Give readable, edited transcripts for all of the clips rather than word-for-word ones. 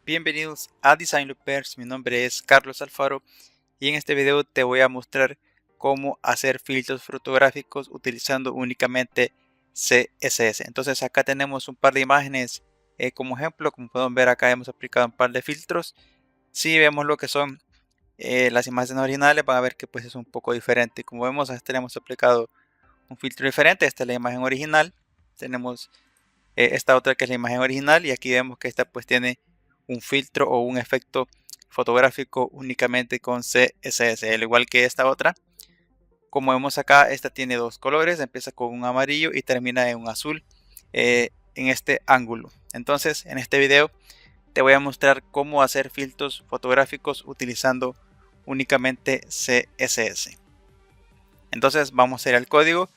Bienvenidos a Design Loopers, mi nombre es Carlos Alfaro y en este video te voy a mostrar cómo hacer filtros fotográficos utilizando únicamente CSS. Entonces acá tenemos un par de imágenes como ejemplo. Como pueden ver, acá hemos aplicado un par de filtros. Si vemos lo que son las imágenes originales, van a ver que pues es un poco diferente. Como vemos, a este le hemos aplicado un filtro diferente. Esta es la imagen original. Tenemos esta otra que es la imagen original, y aquí vemos que esta pues tiene un filtro o un efecto fotográfico únicamente con CSS, al igual que esta otra. Como vemos acá, esta tiene dos colores, empieza con un amarillo y termina en un azul en este ángulo. Entonces en este video te voy a mostrar cómo hacer filtros fotográficos utilizando únicamente CSS. Entonces vamos a ir al código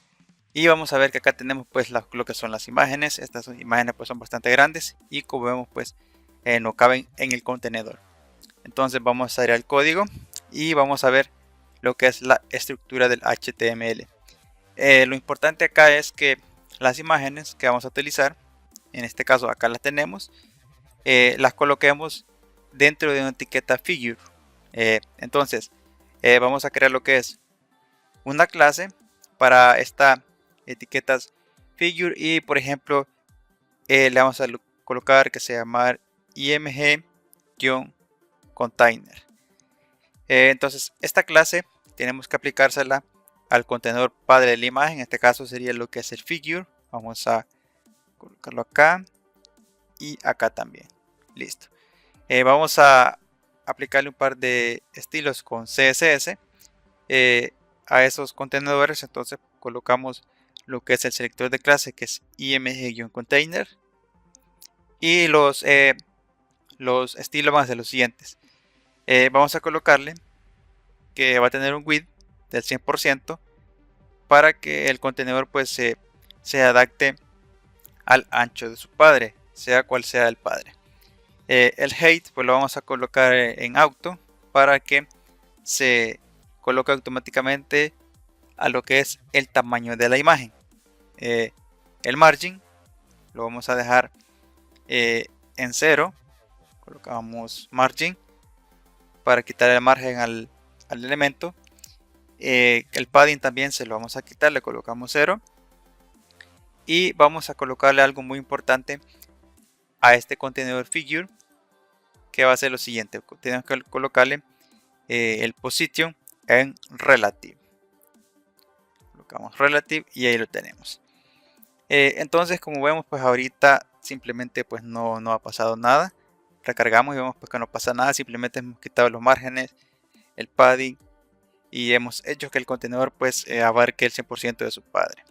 y vamos a ver que acá tenemos pues lo que son las imágenes. Estas imágenes pues son bastante grandes y como vemos pues no caben en el contenedor. Entonces vamos a ir al código y vamos a ver lo que es la estructura del HTML. Lo importante acá es que las imágenes que vamos a utilizar, en este caso acá las tenemos, las coloquemos dentro de una etiqueta figure. Entonces vamos a crear lo que es una clase para esta etiquetas figure, y por ejemplo le vamos a colocar que se llama img-container. Entonces esta clase tenemos que aplicársela al contenedor padre de la imagen. En este caso sería lo que es el figure. Vamos a colocarlo acá y acá también. Listo. Vamos a aplicarle un par de estilos con CSS a esos contenedores. Entonces colocamos lo que es el selector de clase, que es img-container, y los estilos van a ser los siguientes. Vamos a colocarle que va a tener un width del 100% para que el contenedor pues se adapte al ancho de su padre, sea cual sea el padre. El height pues lo vamos a colocar en auto para que se coloque automáticamente a lo que es el tamaño de la imagen. El margin lo vamos a dejar en 0. Colocamos margin para quitar el margen al elemento. El padding también se lo vamos a quitar, le colocamos 0. Y vamos a colocarle algo muy importante a este contenedor figure, que va a ser lo siguiente. Tenemos que colocarle el position en relative. Colocamos relative y ahí lo tenemos. Entonces, como vemos, pues ahorita simplemente pues no ha pasado nada. Recargamos y vemos pues que no pasa nada. Simplemente hemos quitado los márgenes, el padding, y hemos hecho que el contenedor pues abarque el 100% de su padre.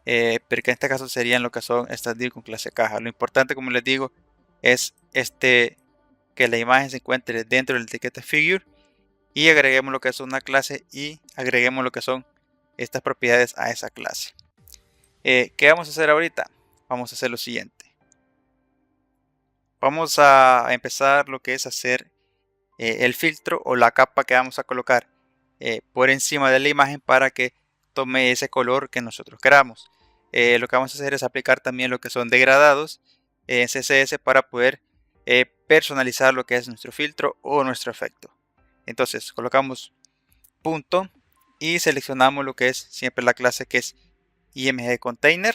Pero que en este caso serían lo que son estas div con clase caja. Lo importante, como les digo, es que la imagen se encuentre dentro de la etiqueta figure, y agreguemos lo que es una clase y agreguemos lo que son estas propiedades a esa clase. ¿Qué vamos a hacer ahorita? Vamos a hacer lo siguiente. Vamos a empezar lo que es hacer el filtro o la capa que vamos a colocar por encima de la imagen para que tome ese color que nosotros queramos. Lo que vamos a hacer es aplicar también lo que son degradados en CSS para poder personalizar lo que es nuestro filtro o nuestro efecto. Entonces colocamos punto y seleccionamos lo que es siempre la clase, que es img-container.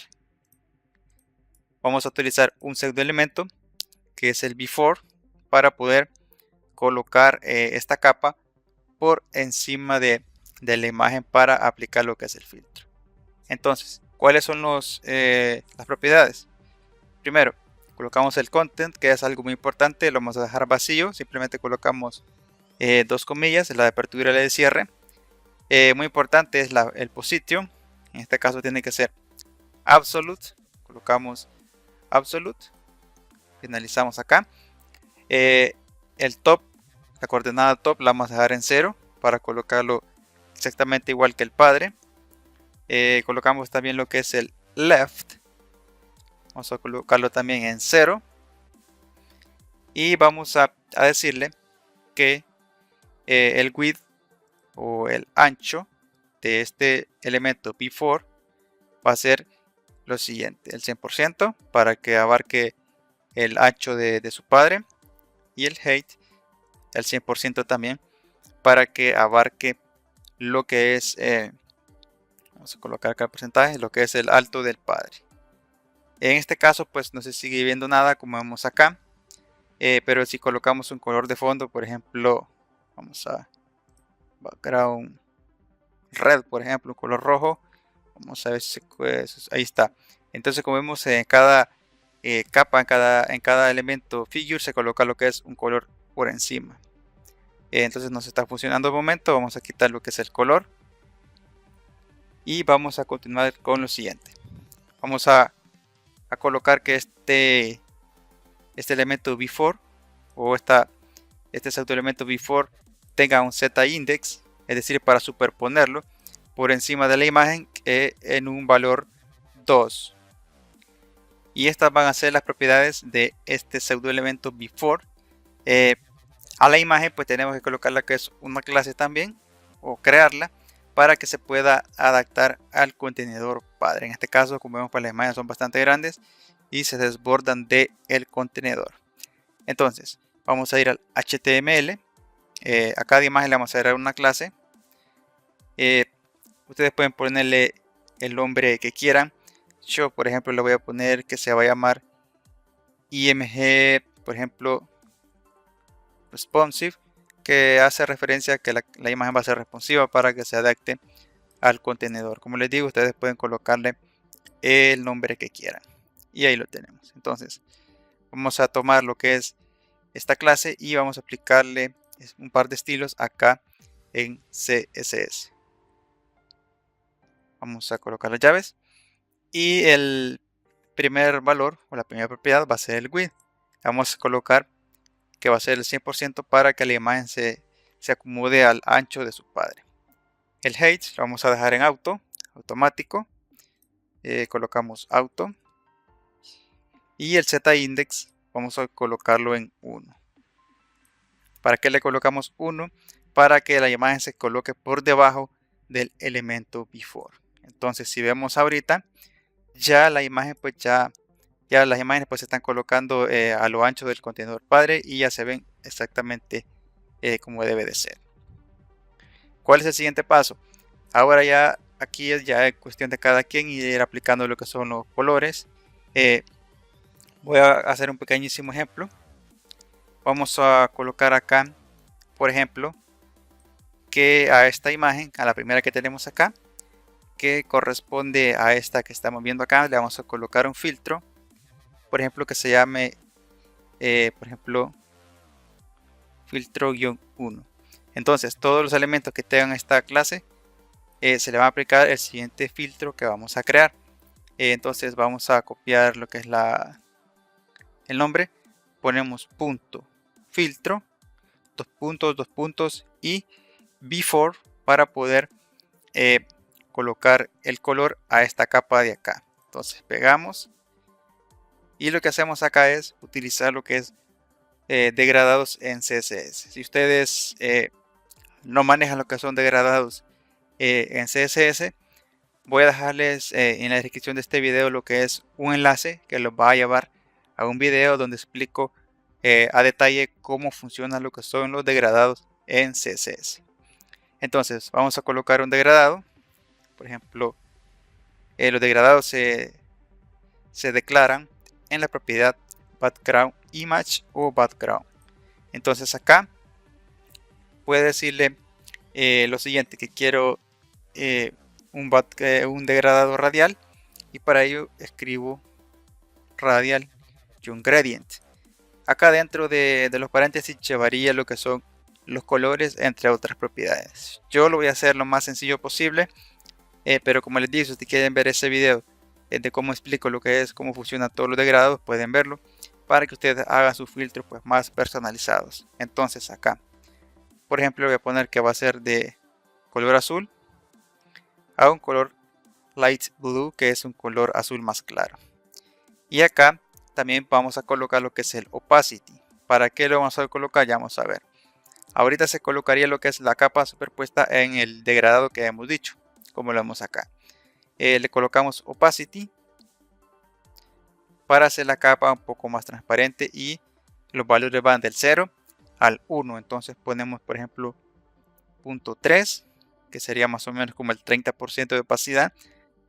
Vamos a utilizar un pseudo elemento que es el before para poder colocar esta capa por encima de la imagen para aplicar lo que es el filtro. Entonces, ¿cuáles son las propiedades? Primero, colocamos el content, que es algo muy importante. Lo vamos a dejar vacío. Simplemente colocamos dos comillas, la de apertura y la de cierre. Muy importante es el position. En este caso tiene que ser absolute. Colocamos absolute. Finalizamos acá. El top, la coordenada top, la vamos a dejar en 0 para colocarlo exactamente igual que el padre. Colocamos también lo que es el left. Vamos a colocarlo también en 0. Y vamos a decirle que el width o el ancho de este elemento before va a ser lo siguiente: el 100% para que abarque el ancho de su padre. y el height el 100% también, para que abarque lo que es, vamos a colocar acá el porcentaje, lo que es el alto del padre. En este caso pues no se sigue viendo nada como vemos acá, pero si colocamos un color de fondo, por ejemplo, vamos a background red, por ejemplo, un color rojo, vamos a ver si ahí está. Entonces, como vemos, en cada capa, en cada elemento figure se coloca lo que es un color por encima. Entonces nos está funcionando de momento. Vamos a quitar lo que es el color y vamos a continuar con lo siguiente. Vamos a colocar que este elemento before o este pseudoelemento before tenga un z index, es decir, para superponerlo por encima de la imagen en un valor 2. Y estas van a ser las propiedades de este pseudoelemento before. A la imagen pues tenemos que colocarla que es una clase también, o crearla para que se pueda adaptar al contenedor padre. En este caso, como vemos, pues las imágenes son bastante grandes y se desbordan del contenedor. Entonces vamos a ir al HTML. A cada imagen le vamos a agregar una clase. Ustedes pueden ponerle el nombre que quieran. Yo, por ejemplo, le voy a poner que se va a llamar IMG, por ejemplo, responsive, que hace referencia a que la imagen va a ser responsiva para que se adapte al contenedor. Como les digo, ustedes pueden colocarle el nombre que quieran. Y ahí lo tenemos. Entonces, vamos a tomar lo que es esta clase y vamos a aplicarle un par de estilos acá en CSS. Vamos a colocar las llaves. Y el primer valor o la primera propiedad va a ser el width. Vamos a colocar que va a ser el 100% para que la imagen se acomode al ancho de su padre. El height lo vamos a dejar en automático. Colocamos auto. Y el z index vamos a colocarlo en 1. ¿Para qué le colocamos 1? Para que la imagen se coloque por debajo del elemento before. Entonces, si vemos ahorita, ya la imagen pues ya las imágenes pues se están colocando a lo ancho del contenedor padre y ya se ven exactamente como debe de ser. ¿Cuál es el siguiente paso? Ahora ya aquí es ya cuestión de cada quien ir aplicando lo que son los colores. Voy a hacer un pequeñísimo ejemplo. Vamos a colocar acá, por ejemplo, que a esta imagen, a la primera que tenemos acá, que corresponde a esta que estamos viendo acá, le vamos a colocar un filtro, por ejemplo, que se llame, por ejemplo, filtro-1. Entonces, todos los elementos que tengan esta clase, se le va a aplicar el siguiente filtro que vamos a crear. Entonces, vamos a copiar lo que es el nombre. Ponemos punto filtro, dos puntos y before para poder colocar el color a esta capa de acá. Entonces pegamos y lo que hacemos acá es utilizar lo que es degradados en CSS. Si ustedes no manejan lo que son degradados en CSS, voy a dejarles en la descripción de este video lo que es un enlace que los va a llevar a un video donde explico a detalle cómo funciona lo que son los degradados en CSS. Entonces vamos a colocar un degradado. Por ejemplo, los degradados se declaran en la propiedad background image o background. Entonces acá puede decirle lo siguiente, que quiero un degradado radial, y para ello escribo radial y un gradient. Acá dentro de los paréntesis llevaría lo que son los colores, entre otras propiedades. Yo lo voy a hacer lo más sencillo posible, pero como les digo, si ustedes quieren ver ese video de cómo explico lo que es, cómo funcionan todos los degradados, pueden verlo para que ustedes hagan sus filtros pues más personalizados. Entonces acá, por ejemplo, voy a poner que va a ser de color azul a un color light blue, que es un color azul más claro. Y acá también vamos a colocar lo que es el opacity. ¿Para qué lo vamos a colocar? Ya vamos a ver. Ahorita se colocaría lo que es la capa superpuesta en el degradado que hemos dicho, como lo vemos acá. Le colocamos opacity para hacer la capa un poco más transparente y los valores van del 0 al 1. Entonces ponemos, por ejemplo, 0.3, que sería más o menos como el 30% de opacidad,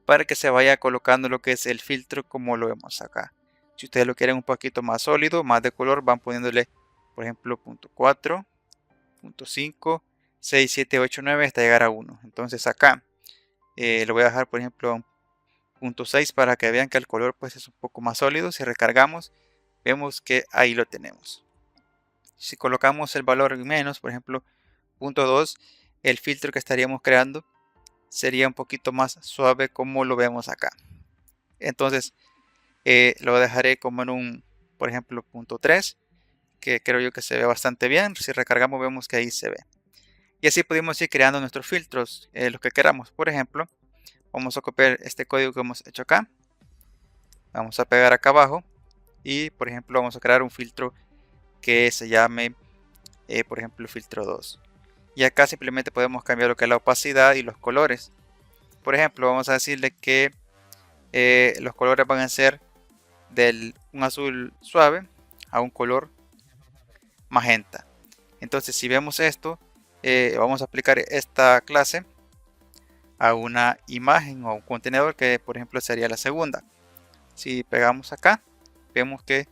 para que se vaya colocando lo que es el filtro como lo vemos acá. Si ustedes lo quieren un poquito más sólido, más de color, van poniéndole, por ejemplo, 0.4, 0.5, 6, 7, 8, 9 hasta llegar a 1. Entonces acá lo voy a dejar, por ejemplo, 0.6 para que vean que el color pues es un poco más sólido. Si recargamos, vemos que ahí lo tenemos. Si colocamos el valor en menos, por ejemplo, 0.2, el filtro que estaríamos creando sería un poquito más suave como lo vemos acá. Entonces lo dejaré como en un, por ejemplo, 0.3, que creo yo que se ve bastante bien. Si recargamos vemos que ahí se ve. Y así podemos ir creando nuestros filtros, los que queramos. Por ejemplo, vamos a copiar este código que hemos hecho acá. Vamos a pegar acá abajo. Y por ejemplo vamos a crear un filtro que se llame, por ejemplo, filtro 2. Y acá simplemente podemos cambiar lo que es la opacidad y los colores. Por ejemplo, vamos a decirle que los colores van a ser de un azul suave a un color magenta. Entonces si vemos esto, vamos a aplicar esta clase a una imagen o a un contenedor que por ejemplo sería la segunda. Si pegamos acá, vemos que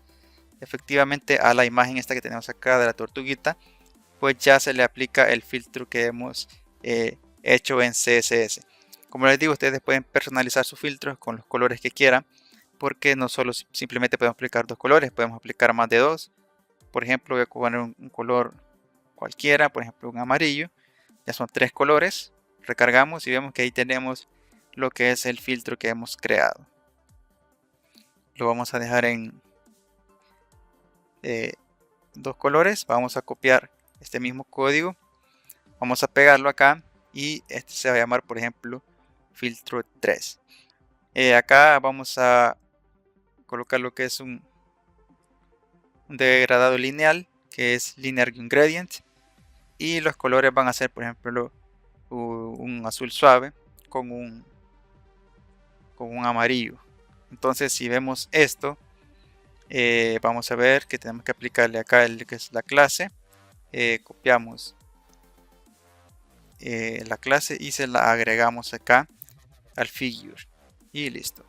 efectivamente a la imagen esta que tenemos acá de la tortuguita, pues ya se le aplica el filtro que hemos hecho en CSS. Como les digo, ustedes pueden personalizar sus filtros con los colores que quieran, porque no solo simplemente podemos aplicar dos colores, podemos aplicar más de dos. Por ejemplo, voy a poner un color cualquiera, por ejemplo un amarillo. Ya son tres colores. Recargamos y vemos que ahí tenemos lo que es el filtro que hemos creado. Lo vamos a dejar en dos colores. Vamos a copiar este mismo código, vamos a pegarlo acá y este se va a llamar, por ejemplo, filtro 3. Acá vamos a colocar lo que es un degradado lineal, que es linear gradient, y los colores van a ser, por ejemplo, un azul suave con un amarillo. Entonces si vemos esto, vamos a ver que tenemos que aplicarle acá el que es la clase. Copiamos la clase y se la agregamos acá al figure y listo.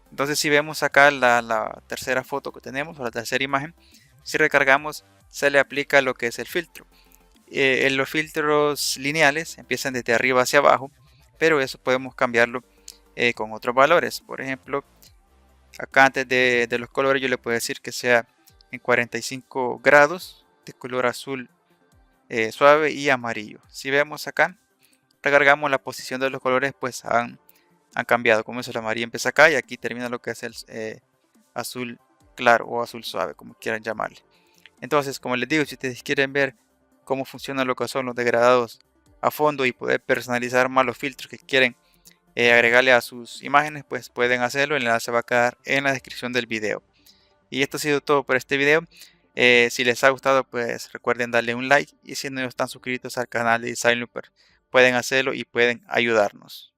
Entonces si vemos acá la tercera foto que tenemos, o la tercera imagen, si recargamos se le aplica lo que es el filtro. Los filtros lineales empiezan desde arriba hacia abajo, pero eso podemos cambiarlo con otros valores. Por ejemplo, acá antes de los colores yo le puedo decir que sea en 45 grados de color azul suave y amarillo. Si vemos acá, recargamos la posición de los colores, pues han cambiado. Como eso, el amarillo empieza acá y aquí termina lo que es el azul claro o azul suave, como quieran llamarle. Entonces, como les digo, si ustedes quieren ver cómo funciona lo que son los degradados a fondo y poder personalizar más los filtros que quieren agregarle a sus imágenes, pues pueden hacerlo. El enlace va a quedar en la descripción del video. Y esto ha sido todo por este video. Si les ha gustado, pues recuerden darle un like, y si no están suscritos al canal de Design Looper, pueden hacerlo y pueden ayudarnos.